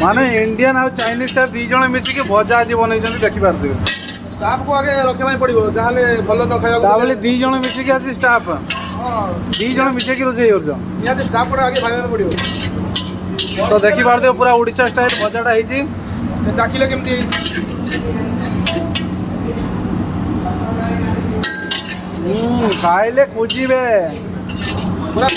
माने इंडियन और चाइनीज से दी जण मिसिक भजा आज बन देखी पारे स्टाफ को आगे रखा पड़ो जहाँ भल न खाया दी जण मिसिक आज स्टाफ दी जण मिसेक रोसे निहाती स्टाफ को आगे भाग पड़ो। तो देखी पारे पूरा ओडिशा स्टाइल भजाटा है चाखिले केमती खाइले खोजे पूरा